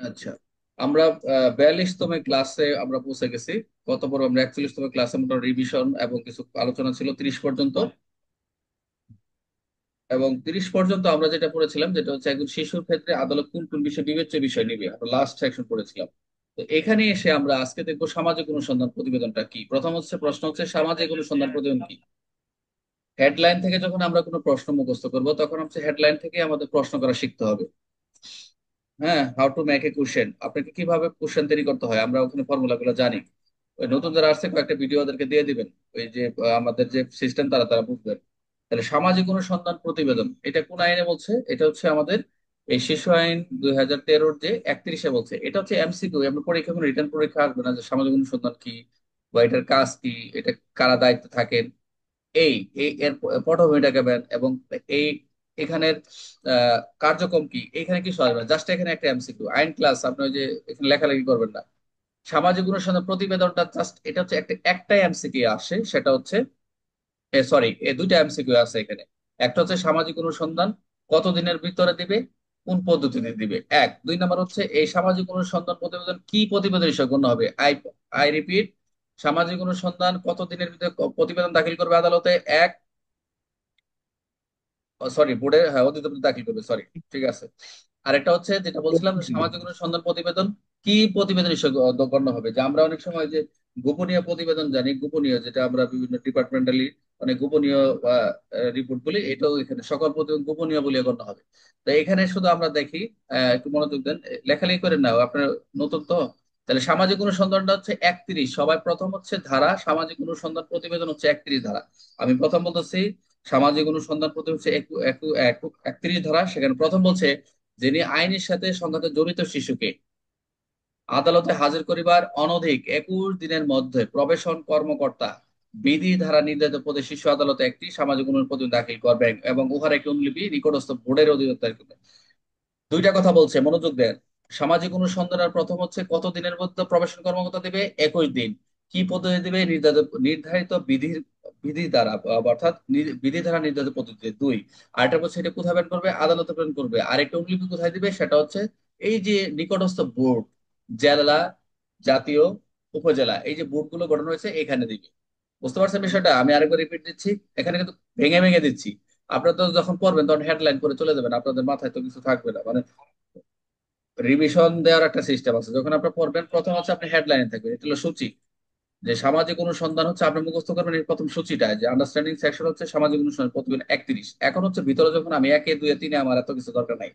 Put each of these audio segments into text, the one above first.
আচ্ছা, আমরা 42তম ক্লাসে আমরা পৌঁছে গেছি। কত বড়, আমরা 41তম ক্লাসে মোটামুটি রিভিশন এবং কিছু আলোচনা ছিল 30 পর্যন্ত। এবং 30 পর্যন্ত আমরা যেটা পড়েছিলাম যেটা হচ্ছে একজন শিশুর ক্ষেত্রে আদালত কোন কোন বিষয় বিবেচ্য বিষয় নিবে, আমরা লাস্ট সেকশন পড়েছিলাম। তো এখানে এসে আমরা আজকে দেখবো সামাজিক অনুসন্ধান প্রতিবেদনটা কি। প্রথম হচ্ছে প্রশ্ন হচ্ছে সামাজিক অনুসন্ধান প্রতিবেদন কি। হেডলাইন থেকে যখন আমরা কোনো প্রশ্ন মুখস্থ করব তখন হচ্ছে হেডলাইন থেকে আমাদের প্রশ্ন করা শিখতে হবে। হ্যাঁ, how to make a question, আপনাকে কিভাবে কোশ্চেন তৈরি করতে হয় আমরা ওখানে ফর্মুলা গুলো জানি। ওই নতুন যারা আসছে কয়েকটা ভিডিও ওদেরকে দিয়ে দিবেন, ওই যে আমাদের যে সিস্টেম তারা তারা বুঝবেন। তাহলে সামাজিক অনুসন্ধান প্রতিবেদন এটা কোন আইনে বলছে? এটা হচ্ছে আমাদের এই শিশু আইন 2013-র যে 31-এ বলছে। এটা হচ্ছে এমসিকিউ, আমরা পরীক্ষা কোনো রিটার্ন পরীক্ষা আসবে না যে সামাজিক অনুসন্ধান কি বা এটার কাজ কি, এটা কারা দায়িত্বে থাকেন, এই এই এর পটভূমিটা কেমন, এবং এই এখানের কার্যক্রম কি, এখানে কিছু আসবে না। জাস্ট এখানে একটা এমসিকিউ আইন ক্লাস, আপনি ওই যে এখানে লেখালেখি করবেন না। সামাজিক অনুসন্ধান প্রতিবেদনটা জাস্ট এটা হচ্ছে একটাই এমসিকিউ আসে, সেটা হচ্ছে সরি, দুইটা এমসিকিউ আছে এখানে। একটা হচ্ছে সামাজিক অনুসন্ধান কত দিনের ভিতরে দিবে, কোন পদ্ধতিতে দিবে, এক। দুই নম্বর হচ্ছে এই সামাজিক অনুসন্ধান প্রতিবেদন কি প্রতিবেদন হিসেবে গণ্য হবে। আই আই রিপিট, সামাজিক অনুসন্ধান কত দিনের ভিতরে প্রতিবেদন দাখিল করবে আদালতে, এক। সরি, বোর্ডে, হ্যাঁ, অধিদপ্তর দাখিল করবে, সরি। ঠিক আছে। আরেকটা হচ্ছে যেটা বলছিলাম যে সামাজিক অনুসন্ধান প্রতিবেদন কি প্রতিবেদন হিসেবে গণ্য হবে। যে আমরা অনেক সময় যে গোপনীয় প্রতিবেদন জানি, গোপনীয় যেটা আমরা বিভিন্ন ডিপার্টমেন্টালি অনেক গোপনীয় রিপোর্ট বলি, এটাও এখানে সকল প্রতিবেদন গোপনীয় বলে গণ্য হবে। তো এখানে শুধু আমরা দেখি, একটু মনোযোগ দেন, লেখালেখি করে নাও আপনার, নতুন তো। তাহলে সামাজিক অনুসন্ধানটা হচ্ছে 31, সবাই প্রথম হচ্ছে ধারা, সামাজিক অনুসন্ধান প্রতিবেদন হচ্ছে 31 ধারা। আমি প্রথম বলতেছি, সামাজিক অনুসন্ধান প্রতি হচ্ছে 31 ধারা। সেখানে প্রথম বলছে, যিনি আইনের সাথে সংঘাতে জড়িত শিশুকে আদালতে হাজির করিবার অনধিক 21 দিনের মধ্যে প্রবেশন কর্মকর্তা বিধি ধারা নির্ধারিত পদে শিশু আদালতে একটি সামাজিক অনুসন্ধান প্রতিবেদন দাখিল করবেন এবং উহার একটি অনুলিপি নিকটস্থ বোর্ডের অধিদপ্তর করবেন। দুইটা কথা বলছে, মনোযোগ দেন। সামাজিক অনুসন্ধানের প্রথম হচ্ছে কত দিনের মধ্যে প্রবেশন কর্মকর্তা দিবে, 21 দিন। কি পদ্ধতি দিবে, নির্ধারিত নির্ধারিত বিধির বিধি দ্বারা, অর্থাৎ বিধি দ্বারা নির্ধারিত পদ্ধতি, দুই। আরেকটা বলছে এটা কোথায় প্রেরণ করবে, আদালতে প্রেরণ করবে। আরেকটা অনুলিপি কোথায় দিবে, সেটা হচ্ছে এই যে নিকটস্থ বোর্ড, জেলা, জাতীয়, উপজেলা, এই যে বোর্ড গুলো গঠন হয়েছে এখানে দিবে। বুঝতে পারছেন বিষয়টা? আমি আরেকবার রিপিট দিচ্ছি, এখানে কিন্তু ভেঙে ভেঙে দিচ্ছি। আপনারা তো যখন পড়বেন তখন হেডলাইন করে চলে যাবেন, আপনাদের মাথায় তো কিছু থাকবে না। মানে রিভিশন দেওয়ার একটা সিস্টেম আছে, যখন আপনি পড়বেন প্রথম হচ্ছে আপনি হেডলাইনে থাকবেন, এটা হলো সূচি। যে সামাজিক অনুসন্ধান হচ্ছে আপনি মুখস্থ করবেন এই প্রথম সূচিটা, যে আন্ডারস্ট্যান্ডিং সেকশন হচ্ছে সামাজিক অনুসন্ধান প্রতিবেদন 31। এখন হচ্ছে ভিতরে যখন আমি একে দুয়ে তিনে, আমার এত কিছু দরকার নাই।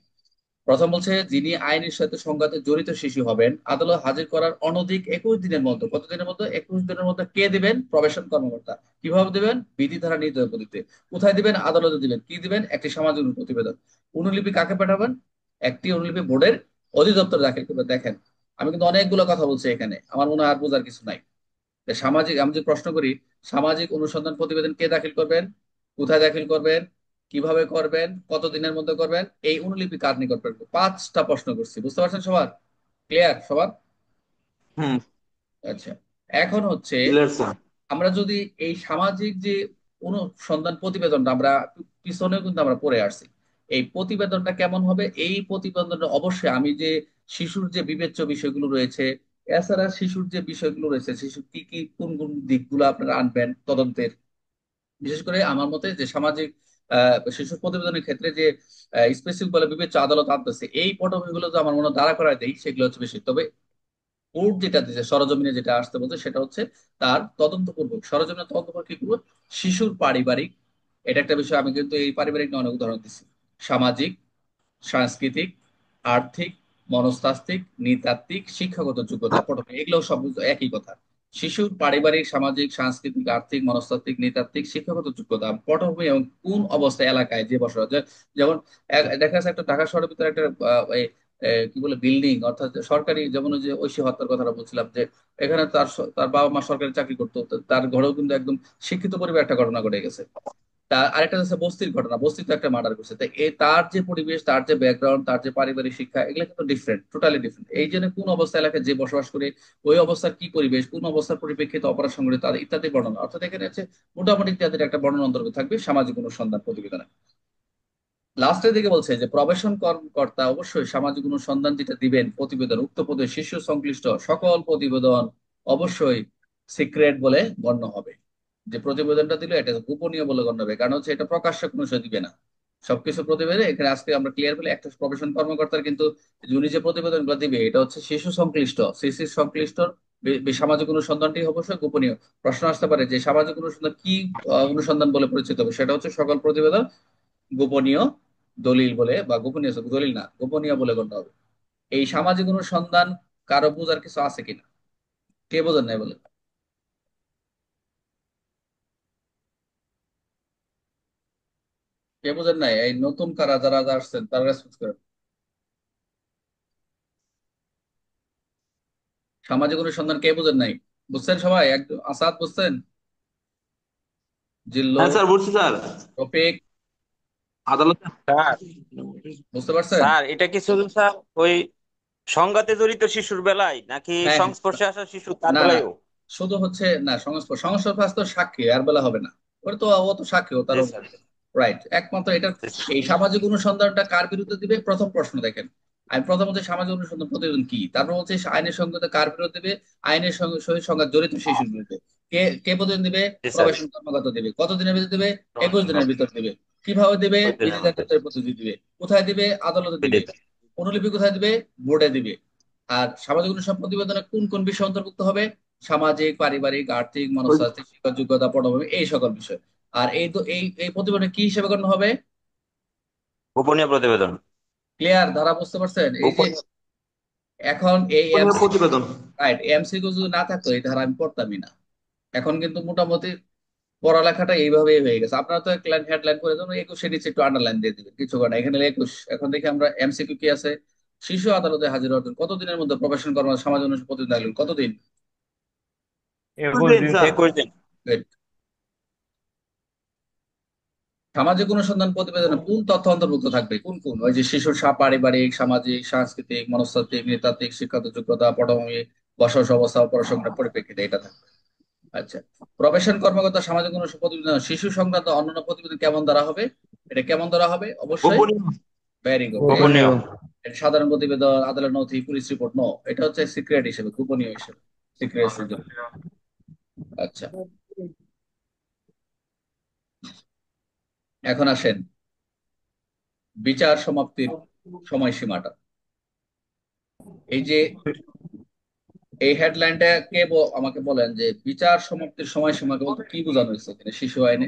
প্রথম বলছে যিনি আইনের সাথে সংঘাতে জড়িত শিশু হবেন আদালত হাজির করার অনধিক 21 দিনের মধ্যে, কত দিনের মধ্যে, 21 দিনের মধ্যে কে দিবেন, প্রবেশন কর্মকর্তা। কিভাবে দিবেন, বিধি ধারা নির্ধারিত পদ্ধতিতে। কোথায় দিবেন, আদালতে দিবেন। কি দিবেন, একটি সামাজিক প্রতিবেদন। অনুলিপি কাকে পাঠাবেন, একটি অনুলিপি বোর্ডের অধিদপ্তর দাখিল করবে। দেখেন, আমি কিন্তু অনেকগুলো কথা বলছি এখানে, আমার মনে হয় আর বোঝার কিছু নাই। যে সামাজিক, আমি যে প্রশ্ন করি, সামাজিক অনুসন্ধান প্রতিবেদন কে দাখিল করবেন, কোথায় দাখিল করবেন, কিভাবে করবেন, কত দিনের মধ্যে করবেন, এই অনুলিপি কার নিকট প্রেরণ করবেন। 5টা প্রশ্ন করছি, বুঝতে পারছেন সবার? ক্লিয়ার সবার? হুম। আচ্ছা, এখন হচ্ছে ক্লিয়ার স্যার। আমরা যদি এই সামাজিক যে অনুসন্ধান প্রতিবেদনটা আমরা পিছনেও কিন্তু আমরা পড়ে আসছি, এই প্রতিবেদনটা কেমন হবে, এই প্রতিবেদনটা অবশ্যই আমি যে শিশুর যে বিবেচ্য বিষয়গুলো রয়েছে, এছাড়া শিশুর যে বিষয়গুলো রয়েছে, শিশুর কি কি কোন কোন দিকগুলো আপনারা আনবেন তদন্তের। বিশেষ করে আমার মতে যে সামাজিক শিশু প্রতিবেদনের ক্ষেত্রে যে স্পেসিফিক বলে বিবেচ্য আদালত আনতেছে, এই পটভূমিগুলো তো আমার মনে হয় দাঁড়া করায় দেয়, সেগুলো হচ্ছে বেশি। তবে কোর্ট যেটা দিচ্ছে সরজমিনে যেটা আসতে বলছে সেটা হচ্ছে তার তদন্তপূর্বক, সরজমিনে তদন্তপূর্বক কি করবো, শিশুর পারিবারিক, এটা একটা বিষয়। আমি কিন্তু এই পারিবারিক নিয়ে অনেক উদাহরণ দিচ্ছি। সামাজিক, সাংস্কৃতিক, আর্থিক, মনস্তাত্ত্বিক, নৃতাত্ত্বিক, শিক্ষাগত যোগ্যতা, পটভূমি, এগুলো সব একই কথা। শিশুর পারিবারিক, সামাজিক, সাংস্কৃতিক, আর্থিক, মনস্তাত্ত্বিক, নৃতাত্ত্বিক, শিক্ষাগত যোগ্যতা, পটভূমি এবং কোন অবস্থায় এলাকায় যে বসবাস যেমন দেখা যাচ্ছে একটা ঢাকা শহরের ভিতরে একটা কি বলে বিল্ডিং, অর্থাৎ সরকারি, যেমন ওই যে ঐশী হত্যার কথাটা বলছিলাম, যে এখানে তার তার বাবা মা সরকারি চাকরি করতো, তো তার ঘরেও কিন্তু একদম শিক্ষিত পরিবার একটা ঘটনা ঘটে গেছে। তার আরেকটা হচ্ছে বস্তির ঘটনা, বস্তিতে একটা মার্ডার করছে। তো তার যে পরিবেশ, তার যে ব্যাকগ্রাউন্ড, তার যে পারিবারিক শিক্ষা, এগুলো কিন্তু ডিফারেন্ট, টোটালি ডিফারেন্ট। এই জন্য কোন অবস্থা এলাকায় যে বসবাস করে, ওই অবস্থার কি পরিবেশ, কোন অবস্থার পরিপ্রেক্ষিতে অপরাধ সংঘটিত, তার ইত্যাদি বর্ণনা, অর্থাৎ এখানে হচ্ছে মোটামুটি ইত্যাদির একটা বর্ণনা অন্তর্ভুক্ত থাকবে সামাজিক অনুসন্ধান প্রতিবেদনে। লাস্টের দিকে বলছে যে প্রবেশন কর্মকর্তা অবশ্যই সামাজিক অনুসন্ধান যেটা দিবেন প্রতিবেদন, উক্ত পদে শিশু সংশ্লিষ্ট সকল প্রতিবেদন অবশ্যই সিক্রেট বলে গণ্য হবে। যে প্রতিবেদনটা দিল এটা গোপনীয় বলে গণ্য হবে, কারণ হচ্ছে এটা প্রকাশ্য কোনো সে দিবে না। সবকিছু প্রতিবেদন এখানে আজকে আমরা ক্লিয়ার পেলে একটা প্রবেশন কর্মকর্তার কিন্তু যে উনি যে প্রতিবেদনগুলো দিবে এটা হচ্ছে শিশু সংশ্লিষ্ট, শিশু সংশ্লিষ্ট সামাজিক অনুসন্ধানটি অবশ্যই গোপনীয়। প্রশ্ন আসতে পারে যে সামাজিক অনুসন্ধান কি অনুসন্ধান বলে পরিচিত হবে, সেটা হচ্ছে সকল প্রতিবেদন গোপনীয় দলিল বলে, বা গোপনীয় দলিল না, গোপনীয় বলে গণ্য হবে। এই সামাজিক অনুসন্ধান কারো বোঝার কিছু আছে কিনা? কে বোঝেন নাই বলে? কে বোঝেন নাই? এই নতুন কারা যারা যারা আসছেন তারা রেসপন্স করেন। সামাজিক অনুসন্ধান কে বোঝেন নাই? বুঝছেন সবাই? একদম আসাদ বুঝছেন? জিল্লো, হ্যাঁ স্যার, বলছি স্যার। রফিক, আদালতে স্যার বুঝতে পারছেন? স্যার এটা কি শুধু স্যার ওই সংঘাতে জড়িত শিশুর বেলায় নাকি হ্যাঁ হ্যাঁ। সংস্পর্শে আসা শিশু তার না না, বেলায়ও? শুধু হচ্ছে না সংস্পর্শ, সংস্পর্শ তো সাক্ষী আর বেলা হবে না। ওটা তো ও তো সাক্ষী, ও তার জি স্যার। রাইট একমাত্র এটা। জি স্যার। এই সামাজিক অনুসন্ধানটা কার বিরুদ্ধে দিবে? প্রথম প্রশ্ন দেখেন, আমি প্রথম হচ্ছে সামাজিক অনুসন্ধান প্রতিবেদন কি, তারপর হচ্ছে আইনের সঙ্গত কার বিরুদ্ধে দিবে? আইনের সঙ্গে সহিত সংঘাত জড়িত শিশুর বিরুদ্ধে। কে কে প্রতিবেদন দিবে? জি স্যার। প্রবেশন কর্মকর্তা দিবে। কতদিনের ভিতর দিবে? 21 দিনের ভিতর দিবে। কিভাবে দিবে? ওই দিনের বিধিনির্ধারিত মধ্যে পদ্ধতি দিবে। কোথায় দিবে? আদালতে দিবে। বিদিত। অনুলিপি কোথায় দিবে? বোর্ডে দিবে। আর সামাজিক অনুসন্ধান প্রতিবেদনে কোন কোন বিষয় অন্তর্ভুক্ত হবে? সামাজিক, পারিবারিক, আর্থিক, মনস্তাত্ত্বিক, শিক্ষা যোগ্যতা, পটভূমি, এই সকল বিষয়। আর এই তো এই প্রতিবেদনে কি হিসেবে গণ্য হবে? গোপনীয় প্রতিবেদন। ক্লিয়ার ধারা বুঝতে পারছেন? এই যে গোপনীয় এখন এই এমসিকিউ, প্রতিবেদন। রাইট, এমসিকিউ যদি না থাকতো এই ধারা আমি পড়তামই না। এখন কিন্তু মোটামুটি পড়ালেখাটা এইভাবেই হয়ে গেছে। আপনারা তো এক লাইন হেডলাইন করে দেন, 21-এর নিচে একটু আন্ডারলাইন দিয়ে দিবেন, কিছু করে না, এখানে 21। এখন দেখি আমরা এমসিকিউ কি আছে। শিশু আদালতে হাজির হওয়ার কতদিনের মধ্যে প্রবেশন কর্ম সমাজ অনুষ্ঠিত প্রতিনিধি দিলেন? কতদিন? 21 দিন স্যার। 21 দিন। Good. সামাজিক অনুসন্ধান প্রতিবেদনে কোন তথ্য অন্তর্ভুক্ত থাকবে? কোন কোন? ওই যে শিশুর পারিবারিক, সামাজিক, সাংস্কৃতিক, মনস্তাত্ত্বিক, নৃতাত্ত্বিক, শিক্ষাগত যোগ্যতা, পটভূমি, বসবাস অবস্থা ও পড়াশোনার পরিপ্রেক্ষিতে এটা থাকবে। আচ্ছা, প্রবেশন কর্মকর্তা সামাজিক অনুসন্ধান প্রতিবেদন শিশু সংক্রান্ত অন্যান্য প্রতিবেদন কেমন ধরা হবে? এটা কেমন ধরা হবে? অবশ্যই গোপনীয়। Very good. গোপনীয়। এটা সাধারণ প্রতিবেদন, আদালত নথি, পুলিশ রিপোর্ট, নো, এটা হচ্ছে সিক্রেট হিসেবে, গোপনীয় হিসেবে, সিক্রেট জন্য। আচ্ছা, এখন আসেন বিচার সমাপ্তির সময়সীমাটা। এই যে এই হেডলাইনটা কে আমাকে বলেন যে বিচার সমাপ্তির সময়সীমাকে বলতে কি বোঝানো হয়েছে এখানে শিশু আইনে?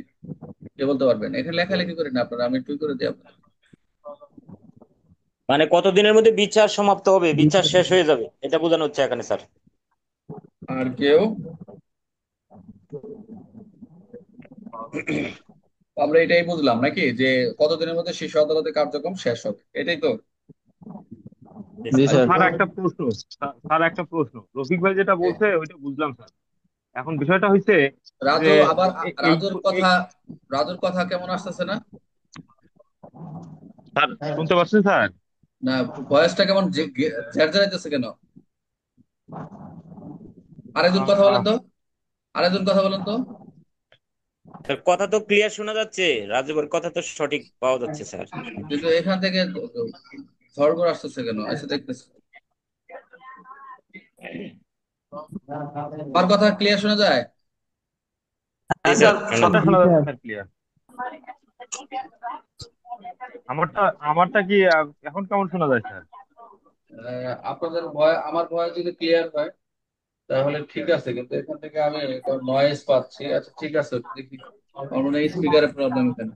কে বলতে পারবেন? এখানে লেখালেখি করেন আপনারা, আমি একটু করে দিই আপনাদের। মানে কতদিনের মধ্যে বিচার সমাপ্ত হবে, বিচার শেষ হয়ে যাবে, এটা বোঝানো হচ্ছে এখানে স্যার। আর কেউ? আমরা এটাই বুঝলাম নাকি, যে কতদিনের মধ্যে শিশু আদালতে কার্যক্রম শেষ হবে, এটাই তো? জি জি স্যার। স্যার। স্যার একটা প্রশ্ন। স্যার একটা প্রশ্ন, রফিক ভাই যেটা এ, বলছে ওইটা বুঝলাম স্যার। এখন বিষয়টা হচ্ছে যে রাজু আবার এই রাজুর কথা, রাজুর কথা কেমন আসতেছে না? স্যার শুনতে পাচ্ছেন স্যার? না, ভয়েসটা কেমন ঝেড় ঝেড়াইতেছে কেন? আরেকজন কথা বলেন আহ, তো, আরেকজন কথা বলেন তো। স্যার, কথা তো ক্লিয়ার শোনা যাচ্ছে, রাজুবার কথা তো সঠিক পাওয়া যাচ্ছে স্যার। কিন্তু এখান থেকে ঝড় ঘর আসতেছে কেন? এসে দেখতেছি আমার কথা ক্লিয়ার শোনা যায়? জি হ্যাঁ স্যার, স্যার, শোনা কথা যাচ্ছে। শোনা যাচ্ছে স্যার, ক্লিয়ার। আমারটা আমারটা কি এখন কেমন শোনা যায় স্যার? আপনাদের ভয়, আমার ভয় যদি ক্লিয়ার হয় তাহলে ঠিক আছে, কিন্তু এখান থেকে আমি নয়েজ পাচ্ছি। আচ্ছা ঠিক আছে, দেখি। আমার মনে হয় স্পিকারের প্রবলেম এখানে।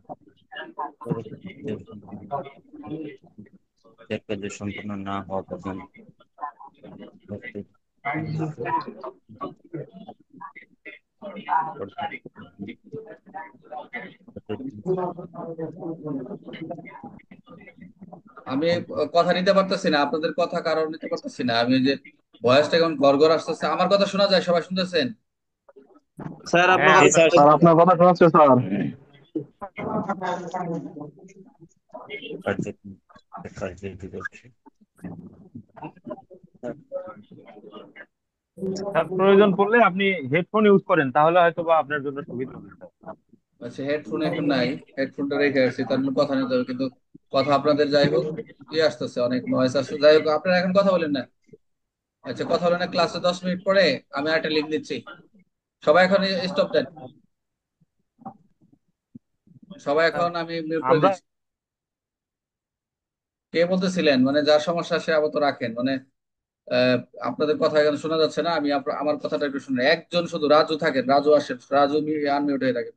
কার্য সম্পূর্ণ না হওয়া পর্যন্ত আমি কথা নিতে পারতেছি না, আপনাদের কথা কারণ নিতে পারতেছি না আমি, যে ভয়েসটা কেমন ঘর ঘর আসতেছে। আমার কথা শোনা যায়? সবাই শুনতেছেন? স্যার আপনার হ্যাঁ জি কথা স্যার। স্যার আপনার কথা শোনাচ্ছে স্যার। কার্য কার্য করছে। স্যার প্রয়োজন পড়লে আপনি হেডফোন ইউজ করেন, তাহলে হয়তো বা আপনার জন্য সুবিধা হবে স্যার। আচ্ছা, হেডফোন এখন নাই, হেডফোনটা রেখে আসছি, তার জন্য কথা নিতে হবে কিন্তু কথা আপনাদের যাই হোক কি আসতেছে, অনেক নয়েজ আসছে, যাই হোক আপনারা এখন কথা বলেন না। আচ্ছা কথা বলেন না, ক্লাসে 10 মিনিট পরে আমি একটা লিঙ্ক দিচ্ছি। সবাই এখন স্টপ দেন, সবাই এখন আমি মিউট করে আমরা দিচ্ছি। কে বলতেছিলেন মানে যার সমস্যা সে আপাতত রাখেন, মানে আহ, আপনাদের কথা এখানে শোনা যাচ্ছে না, আমি আমার কথাটা একটু শুনে একজন শুধু রাজু থাকেন, রাজু আসেন, রাজু আনমিউট হয়ে থাকেন।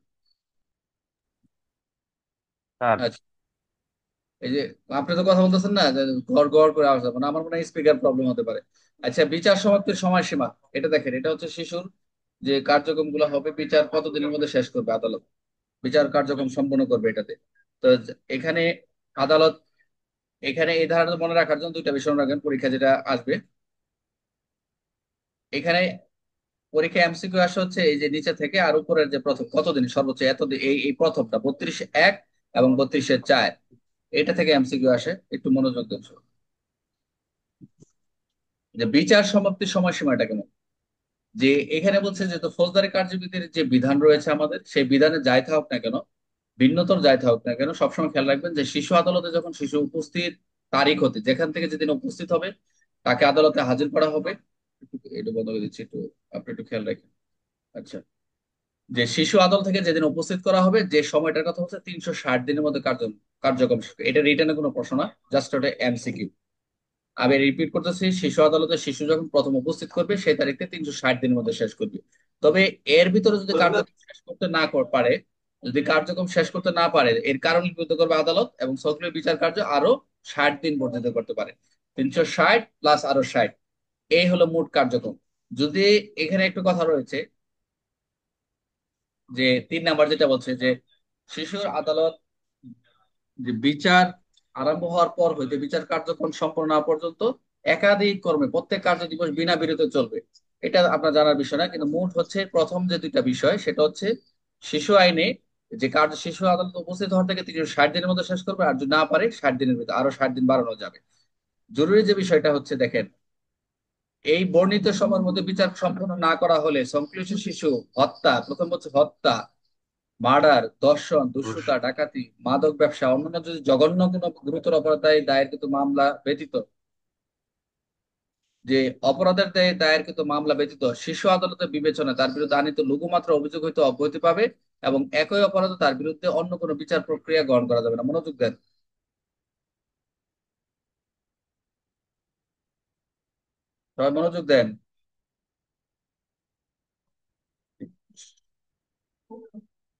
স্যার, আচ্ছা, এই যে আপনি তো কথা বলতেছেন না যে ঘর ঘর করে আওয়াজ হবে, মানে আমার মনে হয় স্পিকার প্রবলেম হতে পারে। আচ্ছা, বিচার সমাপ্তির সময়সীমা এটা দেখেন, এটা হচ্ছে শিশুর যে কার্যক্রম গুলো হবে, বিচার কতদিনের মধ্যে শেষ করবে আদালত, বিচার কার্যক্রম সম্পন্ন করবে এটাতে। তো এখানে আদালত, এখানে এই ধারণা মনে রাখার জন্য দুইটা বিষয় মনে রাখবেন পরীক্ষা যেটা আসবে। এখানে পরীক্ষা এমসিকিউ আসে হচ্ছে এই যে নিচে থেকে আর উপরের যে প্রথম কতদিন সর্বোচ্চ এতদিন, এই এই প্রথমটা 32-1 এবং 32-4, এটা থেকে এমসিকিউ আসে, একটু মনোযোগ দেন সবাই। যে বিচার সমাপ্তির সময়সীমাটা কেমন, যে এখানে বলছে যে তো ফৌজদারি কার্যবিধির যে বিধান রয়েছে আমাদের, সেই বিধানে যাই থাকুক না কেন, ভিন্নতর যাই থাকুক না কেন, সবসময় খেয়াল রাখবেন যে শিশু আদালতে যখন শিশু উপস্থিত তারিখ হতে, যেখান থেকে যেদিন উপস্থিত হবে তাকে আদালতে হাজির করা হবে। একটু বন্ধ করে দিচ্ছি, একটু আপনি একটু খেয়াল রাখেন। আচ্ছা, যে শিশু আদালত থেকে যেদিন উপস্থিত করা হবে, যে সময়টার কথা হচ্ছে 360 দিনের মধ্যে কার্যক্রম শুরু। এটা রিটার্নে কোনো প্রশ্ন না, জাস্ট ওটা এমসিকিউ। আমি রিপিট করতেছি, শিশু আদালতে শিশু যখন প্রথম উপস্থিত করবে সেই তারিখে 360 দিনের মধ্যে শেষ করবে। তবে এর ভিতরে যদি কার্যক্রম শেষ করতে না পারে, যদি কার্যক্রম শেষ করতে না পারে, এর কারণ লিপিবদ্ধ করবে আদালত এবং সক্রিয় বিচার কার্য আরো 60 দিন বর্ধিত করতে পারে। 360 প্লাস আরো 60, এই হলো মোট কার্যক্রম। যদি এখানে একটু কথা রয়েছে যে 3 নাম্বার যেটা বলছে যে শিশুর আদালত যে বিচার আরম্ভ হওয়ার পর হইতে বিচার কার্যক্রম সম্পন্ন না হওয়া পর্যন্ত একাধিক কর্মে প্রত্যেক কার্য দিবস বিনা বিরতিতে চলবে। এটা আপনার জানার বিষয় না, কিন্তু মোট হচ্ছে প্রথম যে দুইটা বিষয় সেটা হচ্ছে শিশু আইনে যে কার্য শিশু আদালত উপস্থিত হওয়ার থেকে 360 দিনের মধ্যে শেষ করবে, আর যদি না পারে 60 দিনের ভিতরে আরো 60 দিন বাড়ানো যাবে। জরুরি যে বিষয়টা হচ্ছে দেখেন, এই বর্ণিত সময়ের মধ্যে বিচার সম্পন্ন না করা হলে সংশ্লিষ্ট শিশু হত্যা, প্রথম হচ্ছে হত্যা, মার্ডার, ধর্ষণ, দুশ্চুতা, ডাকাতি, মাদক ব্যবসা, অন্যান্য যদি জঘন্য কোনো গুরুতর অপরাধে দায়েরকৃত মামলা ব্যতীত, যে অপরাধের দায়েরকৃত মামলা ব্যতীত শিশু আদালতের বিবেচনায় তার বিরুদ্ধে আনীত লঘুমাত্র অভিযোগ হইতে অব্যাহতি পাবে এবং একই অপরাধে তার বিরুদ্ধে অন্য কোনো বিচার প্রক্রিয়া গ্রহণ করা যাবে না। মনোযোগ দেন, সবাই মনোযোগ দেন।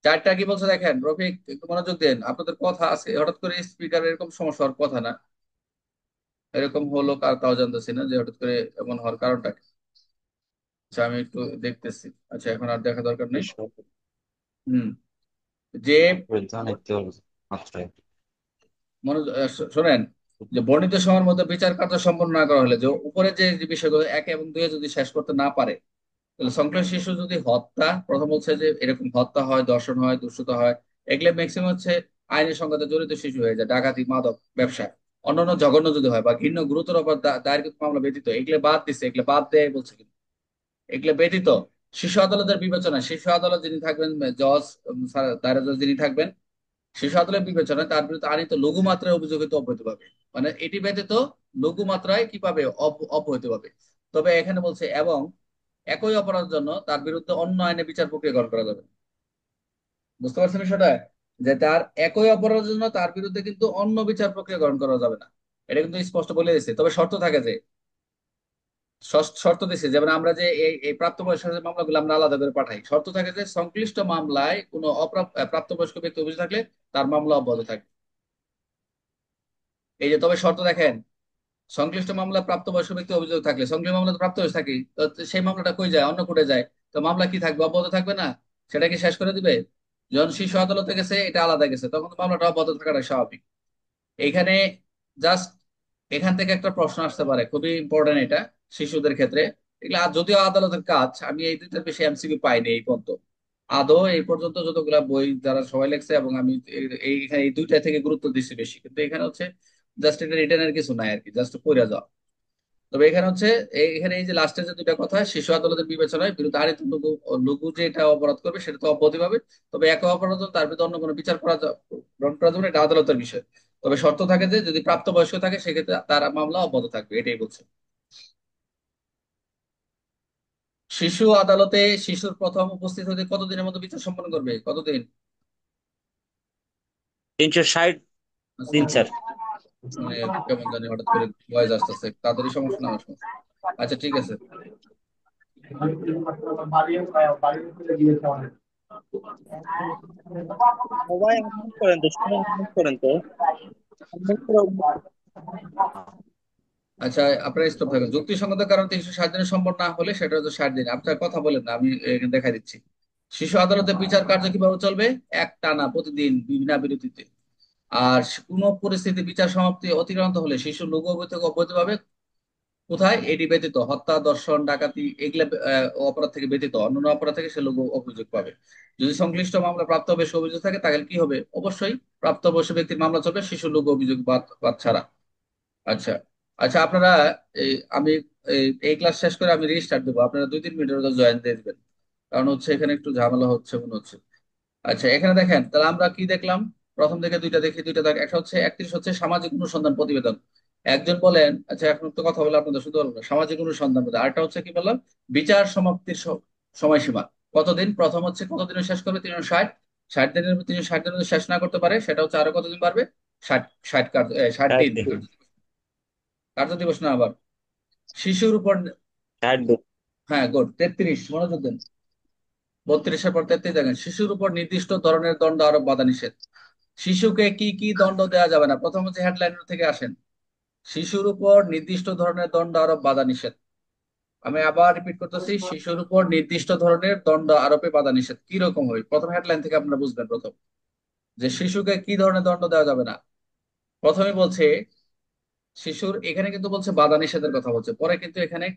চারটা কি বলছে দেখেন, রফিক একটু মনোযোগ দেন, আপনাদের কথা আছে, হঠাৎ করে স্পিকার এরকম সমস্যা হওয়ার কথা না। এরকম হলো তাও জানতেছি না যে হঠাৎ করে এমন হওয়ার কারণটা কি। আচ্ছা আমি একটু দেখতেছি। আচ্ছা এখন আর দেখা দরকার নেই। হুম, যে শোনেন, যে বর্ণিত সময়ের মধ্যে বিচার কার্য সম্পন্ন না করা হলে, যে উপরে যে বিষয়গুলো 1 এবং 2 যদি শেষ করতে না পারে, তাহলে সংশ্লিষ্ট শিশু যদি হত্যা, প্রথম হচ্ছে যে এরকম হত্যা হয়, ধর্ষণ হয়, দুশ্চুতা হয়, এগুলো ম্যাক্সিমাম হচ্ছে আইনের সংঘাতে জড়িত শিশু হয়ে যায়, ডাকাতি, মাদক ব্যবসা, অন্যান্য জঘন্য যদি হয় বা ঘৃণ্য গুরুতর অপরাধ দায়েরকৃত মামলা ব্যতীত, এগুলো বাদ দিচ্ছে, এগুলো বাদ দেয় বলছে, কিন্তু এগুলো ব্যতীত শিশু আদালতের বিবেচনা, শিশু আদালত যিনি থাকবেন, জজ, দায়রা জজ যিনি থাকবেন, শিশু আদালতের বিবেচনায় তার বিরুদ্ধে আনীত লঘুমাত্রায় অভিযোগ হইতে অব্যাহতি পাবে। মানে এটি ব্যতীত লঘুমাত্রায় কি পাবে, অব্যাহতি পাবে। তবে এখানে বলছে এবং একই অপরাধের জন্য তার বিরুদ্ধে অন্য আইনে বিচার প্রক্রিয়া গ্রহণ করা যাবে। বুঝতে পারছেন সেটা, যে তার একই অপরাধের জন্য তার বিরুদ্ধে কিন্তু অন্য বিচার প্রক্রিয়া গ্রহণ করা যাবে না। এটা কিন্তু স্পষ্ট বলে দিচ্ছে, তবে শর্ত থাকে যে শর্ত দিচ্ছে, যেমন আমরা যে এই প্রাপ্তবয়স্ক যে মামলাগুলো আমরা আলাদা করে পাঠাই, শর্ত থাকে যে সংশ্লিষ্ট মামলায় কোনো প্রাপ্তবয়স্ক ব্যক্তি অভিযোগ থাকলে তার মামলা অব্যাহত থাকে। এই যে তবে শর্ত দেখেন, সংশ্লিষ্ট মামলা প্রাপ্তবয়স্ক ব্যক্তি অভিযোগ থাকলে, সংশ্লিষ্ট মামলা তো প্রাপ্তবয়স্ক থাকি, তো সেই মামলাটা কই যায়, অন্য কোর্টে যায়, তো মামলা কি থাকবে, অব্যাহত থাকবে না? সেটা কি শেষ করে দিবে? যখন শিশু আদালতে গেছে এটা আলাদা গেছে, তখন তো মামলাটা অব্যাহত থাকাটা স্বাভাবিক। এইখানে জাস্ট এখান থেকে একটা প্রশ্ন আসতে পারে, খুবই ইম্পর্টেন্ট এটা শিশুদের ক্ষেত্রে। এগুলো যদিও আদালতের কাজ, আমি এই দুইটার বেশি এমসিকিউ পাইনি এই পর্যন্ত, আদৌ এই পর্যন্ত যতগুলা বই যারা সবাই লেখছে, এবং আমি এইখানে এই দুইটা থেকে গুরুত্ব দিচ্ছি বেশি, কিন্তু এখানে হচ্ছে জাস্ট এটা রিটার্নের কিছু নাই আর কি, জাস্ট পড়ে যাওয়া। তবে এখানে হচ্ছে এখানে এই যে লাস্টের যে দুইটা কথা, শিশু আদালতের বিবেচনায় বিরুদ্ধে আনিত লঘু লঘু যে এটা অপরাধ করবে সেটা তো অব্যাহতি পাবে, তবে একই অপরাধ তার বিরুদ্ধে অন্য কোনো বিচার গ্রহণ করা যাবে না, এটা আদালতের বিষয়। তবে শর্ত থাকে যে যদি প্রাপ্তবয়স্ক থাকে সেক্ষেত্রে তার মামলা অব্যাহত থাকবে, এটাই বলছে। শিশু আদালতে শিশুর প্রথম উপস্থিত হতে কতদিনের মতো বিচার সম্পন্ন করবে, কতদিন? 360 দিন স্যার। মানে কেমন জানি হঠাৎ করে ভয়েস আসতেছে, তাড়াতাড়ি সমস্যা না আমার সমস্যা। আচ্ছা ঠিক আছে। সবাই আনমিউট করেন তো, সবাই আনমিউট করেন তো। unmute করে- আচ্ছা আপনারা স্টপ থাকেন। যুক্তিসঙ্গত কারণ 360 দিনের সম্পন্ন না হলে সেটা হচ্ছে 60 দিন। আপনার কথা বলেন না, আমি এখানে দেখা দিচ্ছি। শিশু আদালতে বিচার কার্য কিভাবে চলবে? এক টানা প্রতিদিন বিনা বিরতিতে। আর কোন পরিস্থিতি বিচার সমাপ্তি অতিক্রান্ত হলে শিশু লঘু অবৈধভাবে, কোথায়? এটি ব্যতীত হত্যা, ধর্ষণ, ডাকাতি এগুলা অপরাধ থেকে ব্যতীত অন্যান্য অপরাধ থেকে সে লঘু অভিযোগ পাবে। যদি সংশ্লিষ্ট মামলা প্রাপ্তবয়স্ক অভিযোগ থাকে তাহলে কি হবে? অবশ্যই প্রাপ্তবয়স্ক ব্যক্তির মামলা চলবে, শিশু লঘু অভিযোগ বাদ বাদ ছাড়া। আচ্ছা। আচ্ছা আপনারা আমি এই ক্লাস শেষ করে আমি রিস্টার্ট দেবো, আপনারা 2-3 মিনিটের মধ্যে জয়েন দিয়ে দিবেন, কারণ হচ্ছে এখানে একটু ঝামেলা হচ্ছে মনে হচ্ছে। আচ্ছা এখানে দেখেন তাহলে আমরা কি দেখলাম? প্রথম থেকে দুইটা দেখি, দুইটা দেখ। একটা হচ্ছে 31 হচ্ছে সামাজিক অনুসন্ধান প্রতিবেদন। একজন বলেন, আচ্ছা এখন তো কথা বলে আপনাদের শুধু বলবো না, সামাজিক অনুসন্ধান প্রতিবেদন। আরেকটা হচ্ছে কি বললাম? বিচার সমাপ্তির সময়সীমা কতদিন? প্রথম হচ্ছে কতদিনে শেষ করবে? 360। 60 দিনের মধ্যে 360 দিনের মধ্যে শেষ না করতে পারে সেটা হচ্ছে আরো কতদিন পারবে? 60। 60 দিন 60 দিন। কার্য দিবস না আবার। শিশুর উপর, 60 দিন। হ্যাঁ গুড। 33 মনোযোগ দেন। 32-এর পর 33 দেখেন, শিশুর উপর নির্দিষ্ট ধরনের দণ্ড আরোপ বাধা নিষেধ। শিশুকে কি কি দণ্ড দেওয়া যাবে না? প্রথম হচ্ছে হেডলাইন থেকে আসেন, শিশুর উপর নির্দিষ্ট ধরনের দণ্ড আরোপ বাধা নিষেধ। আমি আবার রিপিট করতেছি, শিশুর উপর নির্দিষ্ট ধরনের দণ্ড আরোপে বাধা নিষেধ কি রকম হবে প্রথম হেডলাইন থেকে আপনারা বুঝবেন। প্রথম যে শিশুকে কি ধরনের দণ্ড দেওয়া যাবে না, প্রথমে বলছে শিশুর, এখানে কিন্তু বলছে বাধা নিষেধের কথা বলছে, পরে কিন্তু এখানে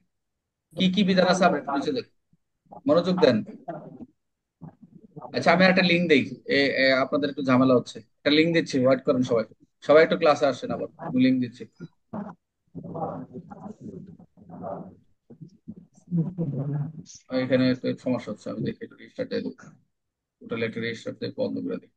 কি কি বিধান আছে আমরা একটু নিচে দেখি, মনোযোগ দেন। আচ্ছা আমি একটা লিঙ্ক দিই, আপনাদের একটু ঝামেলা হচ্ছে, একটা লিঙ্ক দিচ্ছি, ওয়েট করেন সবাই। সবাই একটু ক্লাসে আসেন, আবার আমি লিঙ্ক দিচ্ছি। এখানে একটু সমস্যা হচ্ছে, আমি দেখি একটু রিস্টার্ট দিয়ে, টোটাল একটা রিস্টার্ট দিয়ে বন্ধ করে দিই।